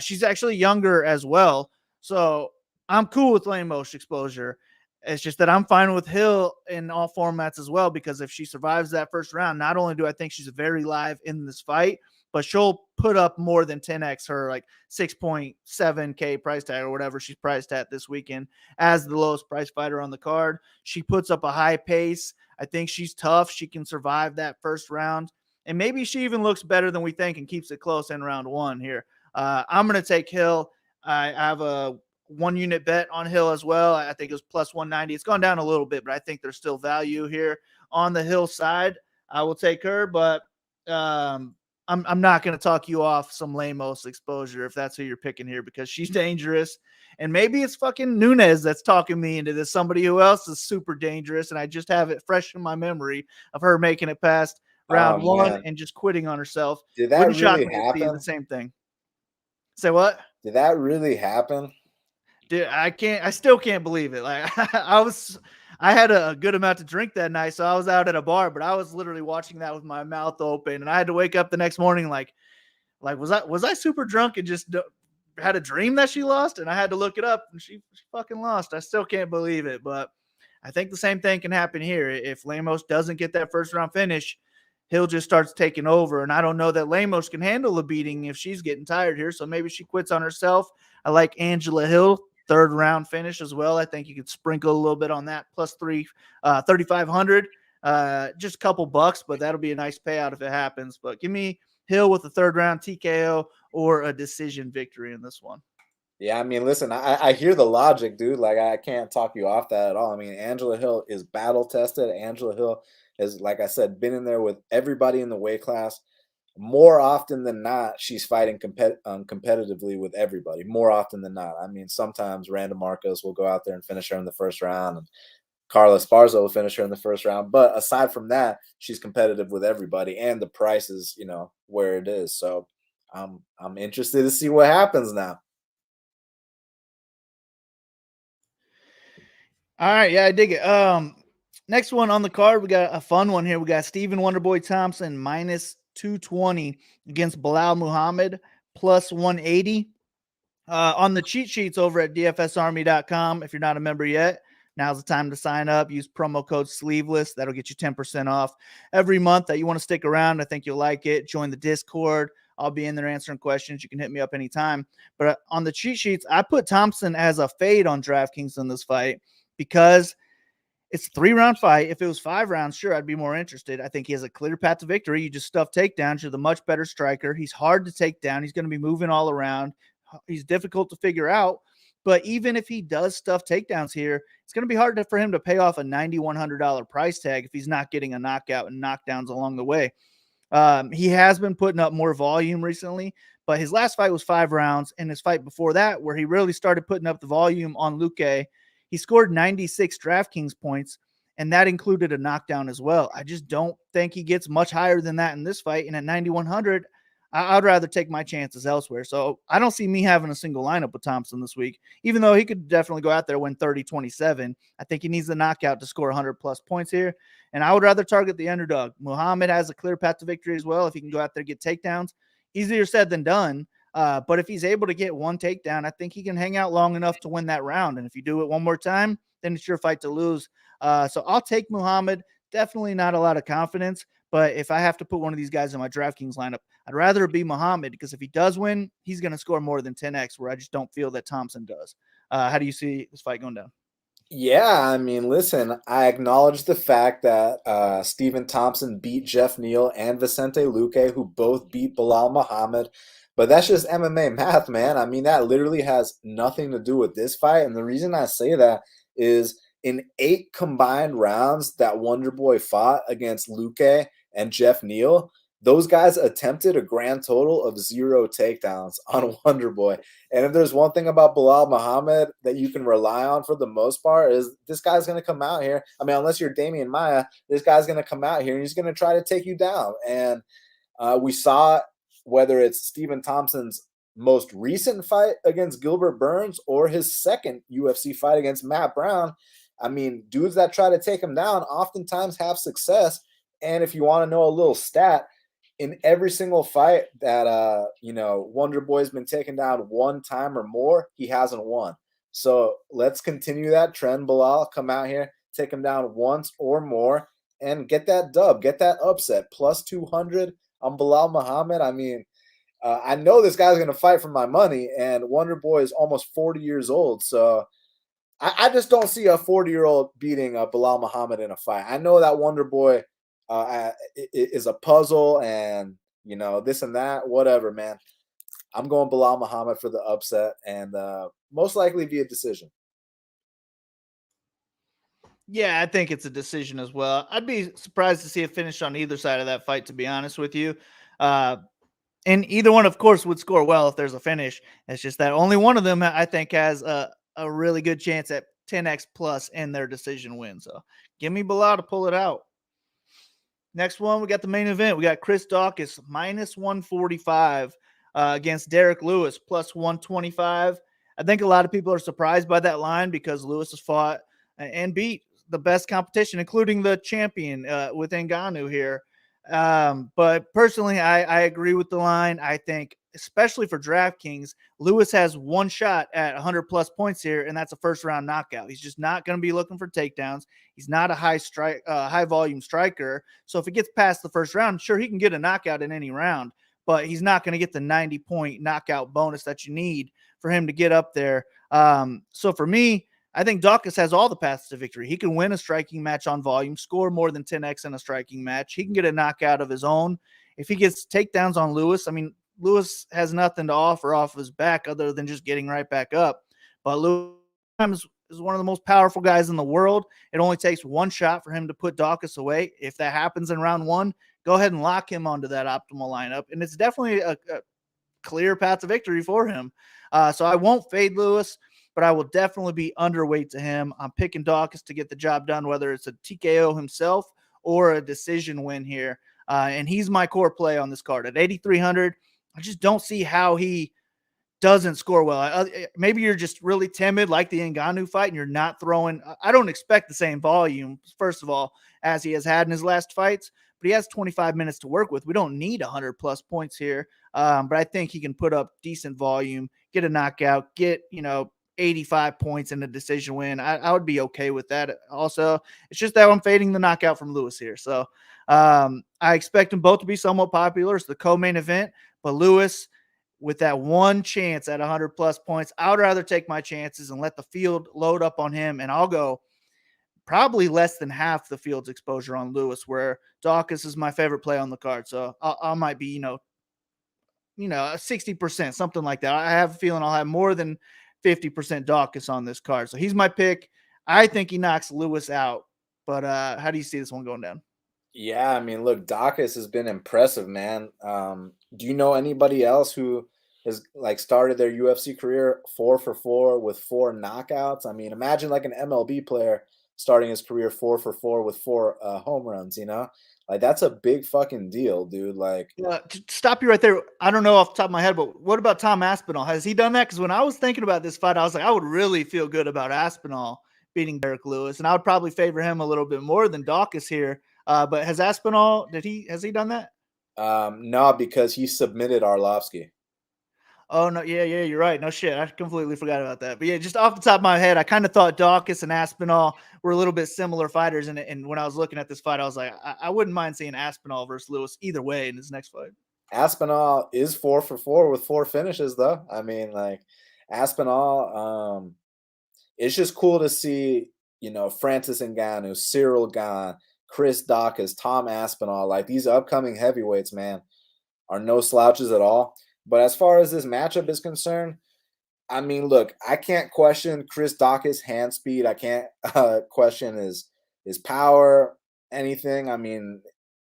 She's actually younger as well. So I'm cool with Lemos exposure. It's just that I'm fine with Hill in all formats as well, because if she survives that first round, not only do I think she's very live in this fight, but she'll put up more than 10x her like 6.7K price tag or whatever she's priced at this weekend as the lowest price fighter on the card. She puts up a high pace. I think she's tough. She can survive that first round. And maybe she even looks better than we think and keeps it close in round one here. I'm going to take Hill. I have a 1 unit bet on Hill as well. I think it was plus 190. It's gone down a little bit, but I think there's still value here on the Hill side. I will take her, but I'm not going to talk you off some Lemos exposure if that's who you're picking here, because she's dangerous. And maybe it's fucking Nunes that's talking me into this. Somebody who else is super dangerous, and I just have it fresh in my memory of her making it past round one Man. and just quitting on herself. Did that Wouldn't shock really me to see happen? the same thing. Say what? Did that really happen? Dude, I still can't believe it. Like I had a good amount to drink that night, so I was out at a bar, but I was literally watching that with my mouth open, and I had to wake up the next morning like was I super drunk and just had a dream that she lost, and I had to look it up, and she fucking lost. I still can't believe it, but I think the same thing can happen here. If Lemos doesn't get that first round finish, Hill just starts taking over, and I don't know that Lemos can handle a beating if she's getting tired here, so maybe she quits on herself. I like Angela Hill. Third round finish as well. I think you could sprinkle a little bit on that plus 3,500. Just a couple bucks, but that'll be a nice payout if it happens. But give me Hill with a third round TKO or a decision victory in this one. Yeah, I mean, listen, I hear the logic, dude. Like, I can't talk you off that at all. I mean, Angela Hill is battle tested. Angela Hill has, like I said, been in there with everybody in the weight class. More often than not, she's fighting competitively with everybody. More often than not. I mean, sometimes Randa Marcos will go out there and finish her in the first round. And Carla Esparza will finish her in the first round. But aside from that, she's competitive with everybody, and the price is, where it is. So I'm interested to see what happens now. All right, yeah, I dig it. Next one on the card, we got a fun one here. We got Stephen Wonderboy Thompson minus 220 against Bilal Muhammad plus 180. On the cheat sheets over at dfsarmy.com, if you're not a member yet, now's the time to sign up. Use promo code Sleeveless. That'll get you 10% off every month that you want to stick around. I think you'll like it. Join the Discord. I'll be in there answering questions. You can hit me up anytime. But on the cheat sheets, I put Thompson as a fade on DraftKings in this fight because it's a 3-round fight. If it was 5 rounds, sure, I'd be more interested. I think he has a clear path to victory. You just stuff takedowns. You're the much better striker. He's hard to take down. He's going to be moving all around. He's difficult to figure out. But even if he does stuff takedowns here, it's going to be hard for him to pay off a $9,100 price tag if he's not getting a knockout and knockdowns along the way. He has been putting up more volume recently, but his last fight was 5 rounds, and his fight before that, where he really started putting up the volume on Luque, he scored 96 DraftKings points, and that included a knockdown as well. I just don't think he gets much higher than that in this fight, and at 9,100, I'd rather take my chances elsewhere. So I don't see me having a single lineup with Thompson this week, even though he could definitely go out there, win 30-27. I think he needs the knockout to score 100-plus points here, and I would rather target the underdog. Muhammad has a clear path to victory as well if he can go out there and get takedowns. Easier said than done, but if he's able to get one takedown, I think he can hang out long enough to win that round, and if you do it one more time, then it's your fight to lose. So I'll take Muhammad. Definitely not a lot of confidence, but if I have to put one of these guys in my DraftKings lineup, I'd rather it be Muhammad, because if he does win, he's going to score more than 10x, where I just don't feel that Thompson does. How do you see this fight going down? Yeah, I mean, listen, I acknowledge the fact that Stephen Thompson beat Jeff Neal and Vicente Luque, who both beat Bilal Muhammad. But that's just MMA math, man. I mean, that literally has nothing to do with this fight. And the reason I say that is in 8 combined rounds that Wonderboy fought against Luque and Jeff Neal, those guys attempted a grand total of 0 takedowns on Wonderboy. And if there's one thing about Bilal Muhammad that you can rely on for the most part, is this guy's going to come out here. I mean, unless you're Damian Maia, this guy's going to come out here and he's going to try to take you down. And we saw, whether it's Stephen Thompson's most recent fight against Gilbert Burns or his second UFC fight against Matt Brown, I mean, dudes that try to take him down oftentimes have success. And if you want to know a little stat, in every single fight that Wonderboy's been taken down one time or more, he hasn't won. So let's continue that trend. Bilal, come out here, take him down once or more, and get that dub, get that upset. Plus 200 on Bilal Muhammad. I mean, I know this guy's going to fight for my money, and Wonderboy is almost 40 years old. So I just don't see a 40-year-old beating Bilal Muhammad in a fight. I know that Wonderboy is a puzzle, and this and that, whatever, man. I'm going Bilal Muhammad for the upset, and most likely via decision. Yeah, I think it's a decision as well. I'd be surprised to see a finish on either side of that fight, to be honest with you. And either one, of course, would score well if there's a finish. It's just that only one of them, I think, has a really good chance at 10x plus in their decision win. So give me Bilal to pull it out. Next one, we got the main event. We got Chris Daukaus minus 145 against Derek Lewis plus 125. I think a lot of people are surprised by that line because Lewis has fought and beat the best competition, including the champion with Ngannou here. But personally, I agree with the line. I think, especially for DraftKings, Lewis has one shot at 100-plus points here, and that's a first-round knockout. He's just not going to be looking for takedowns. He's not a high-volume striker. So if he gets past the first round, sure, he can get a knockout in any round, but he's not going to get the 90-point knockout bonus that you need for him to get up there. So for me, I think Daukaus has all the paths to victory. He can win a striking match on volume, score more than 10x in a striking match. He can get a knockout of his own. If he gets takedowns on Lewis, I mean, Lewis has nothing to offer off his back other than just getting right back up. But Lewis is one of the most powerful guys in the world. It only takes one shot for him to put Daukaus away. If that happens in round 1, go ahead and lock him onto that optimal lineup. And it's definitely a clear path to victory for him. So I won't fade Lewis, but I will definitely be underweight to him. I'm picking Daukaus to get the job done, whether it's a TKO himself or a decision win here. And he's my core play on this card at 8,300. I just don't see how he doesn't score well. Maybe you're just really timid like the Ngannou fight and you're not throwing. I don't expect the same volume, first of all, as he has had in his last fights, but he has 25 minutes to work with. We don't need 100 plus points here, but I think he can put up decent volume, get a knockout, get 85 points in a decision win. I would be okay with that. Also, it's just that I'm fading the knockout from Lewis here. So I expect them both to be somewhat popular. It's the co-main event, but Lewis, with that one chance at 100 plus points, I would rather take my chances and let the field load up on him. And I'll go probably less than half the field's exposure on Lewis, where Daukaus is my favorite play on the card. So I might be, 60%, something like that. I have a feeling I'll have more than 50% Daukaus on this card. So he's my pick. I think he knocks Lewis out. But how do you see this one going down? Yeah, I mean, look, Daukaus has been impressive, man. Do you know anybody else who has like started their UFC career 4 for 4 with 4 knockouts? I mean, imagine like an MLB player starting his career 4 for 4 with 4 home runs. Like that's a big fucking deal, dude. Like, To stop you right there. I don't know off the top of my head, but what about Tom Aspinall? Has he done that? Because when I was thinking about this fight, I was like, I would really feel good about Aspinall beating Derek Lewis, and I would probably favor him a little bit more than Daukaus here. But has Aspinall, has he done that? no, because he submitted Arlovsky. Oh no, yeah, you're right. No shit, I completely forgot about that. But yeah, just off the top of my head, I kind of thought Daukaus and Aspinall were a little bit similar fighters, and when I was looking at this fight, I was like, I wouldn't mind seeing Aspinall versus Lewis either way in his next fight. Aspinall is 4 for 4 with 4 finishes, though. I mean, like Aspinall, it's just cool to see, Francis Ngannou, Cyril Gane, Chris Daukaus, Tom Aspinall, like these upcoming heavyweights, man, are no slouches at all. But as far as this matchup is concerned, I mean, look, I can't question Chris Daukaus' hand speed. I can't question his power, anything. I mean,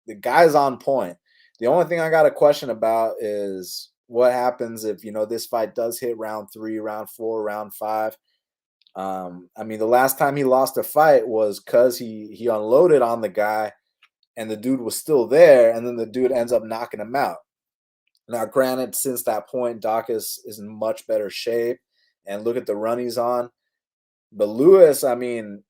the guy's on point. The only thing I got a question about is what happens if this fight does hit round 3, round 4, round 5. I mean, the last time he lost a fight was because he unloaded on the guy, and the dude was still there, and then the dude ends up knocking him out. Now, granted, since that point, Daukaus is in much better shape, and look at the run he's on. But Lewis, I mean,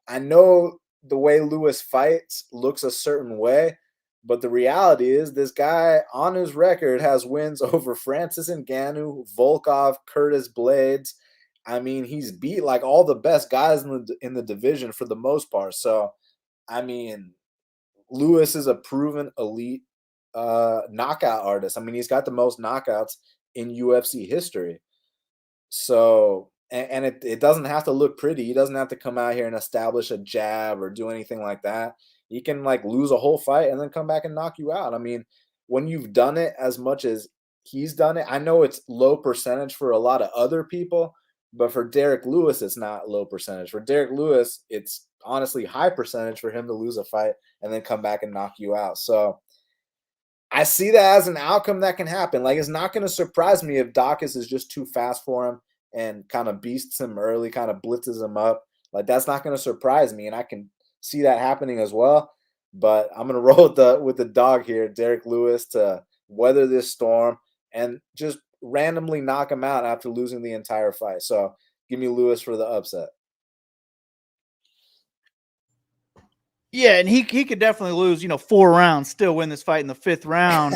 I know the way Lewis fights looks a certain way, but the reality is this guy on his record has wins over Francis Ngannou, Volkov, Curtis Blades. I mean, he's beat like all the best guys in the division for the most part. So, I mean, Lewis is a proven elite knockout artist. I mean, he's got the most knockouts in UFC history. So, and it doesn't have to look pretty. He doesn't have to come out here and establish a jab or do anything like that. He can like lose a whole fight and then come back and knock you out. I mean, when you've done it as much as he's done it, I know it's low percentage for a lot of other people, but for Derek Lewis, it's not low percentage. For Derek Lewis, it's honestly high percentage for him to lose a fight and then come back and knock you out. So I see that as an outcome that can happen. Like, it's not going to surprise me if Daukaus is just too fast for him and kind of beasts him early, kind of blitzes him up. Like, that's not going to surprise me, and I can see that happening as well. But I'm going to roll with the dog here, Derek Lewis, to weather this storm and just randomly knock him out after losing the entire fight. So give me Lewis for the upset. Yeah, and he could definitely lose, 4 rounds, still win this fight in the 5th round.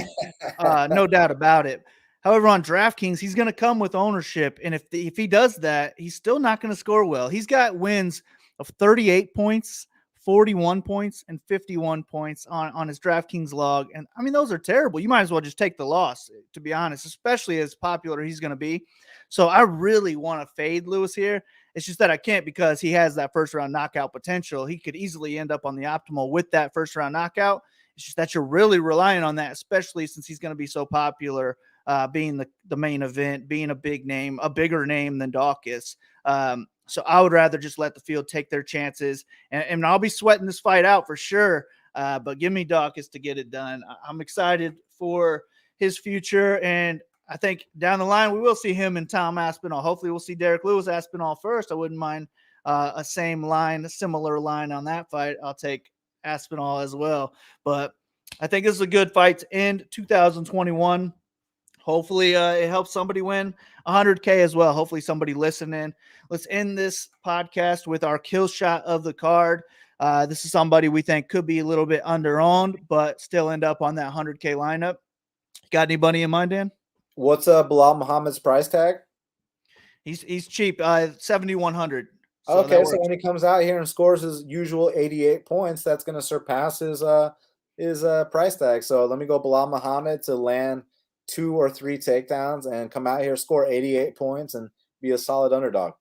No doubt about it. However, on DraftKings, he's going to come with ownership, and if he does that, he's still not going to score well. He's got wins of 38 points, 41 points, and 51 points on his DraftKings log. And I mean, those are terrible. You might as well just take the loss, to be honest, especially as popular he's going to be. So I really want to fade Lewis here. It's just that I can't because he has that first round knockout potential. He could easily end up on the optimal with that first round knockout. It's just that you're really relying on that, especially since he's going to be so popular, being the main event, being a big name, a bigger name than Daukaus. So I would rather just let the field take their chances, and I'll be sweating this fight out for sure. But give me Daukaus to get it done. I'm excited for his future, and I think down the line we will see him and Tom Aspinall. Hopefully we'll see Derek Lewis Aspinall first. I wouldn't mind a similar line on that fight. I'll take Aspinall as well. But I think this is a good fight to end 2021. Hopefully it helps somebody win 100K as well. Hopefully somebody listening. Let's end this podcast with our kill shot of the card. This is somebody we think could be a little bit under-owned, but still end up on that 100K lineup. Got anybody in mind, Dan? What's Bilal Muhammad's price tag? He's cheap, 7,100. So okay, so when he comes out here and scores his usual 88 points, that's going to surpass his price tag. So let me go Bilal Muhammad to land 2 or 3 takedowns and come out here, score 88 points, and be a solid underdog.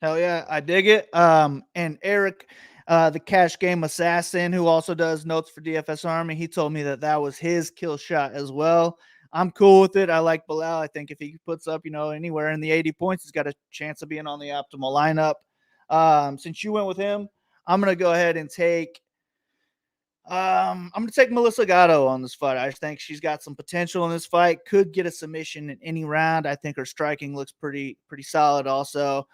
Hell yeah, I dig it. And Eric, the cash game assassin, who also does notes for DFS Army, he told me that was his kill shot as well. I'm cool with it. I like Bilal. I think if he puts up, anywhere in the 80 points, he's got a chance of being on the optimal lineup. Since you went with him, I'm going to go ahead and take Melissa Gatto on this fight. I think she's got some potential in this fight. Could get a submission in any round. I think her striking looks pretty solid also.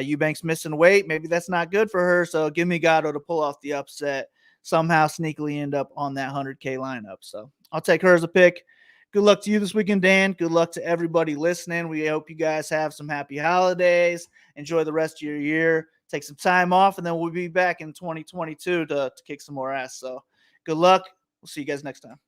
Eubanks missing weight. Maybe that's not good for her. So give me Gatto to pull off the upset. Somehow sneakily end up on that 100K lineup. So I'll take her as a pick. Good luck to you this weekend, Dan. Good luck to everybody listening. We hope you guys have some happy holidays. Enjoy the rest of your year. Take some time off, and then we'll be back in 2022 to kick some more ass. So good luck. We'll see you guys next time.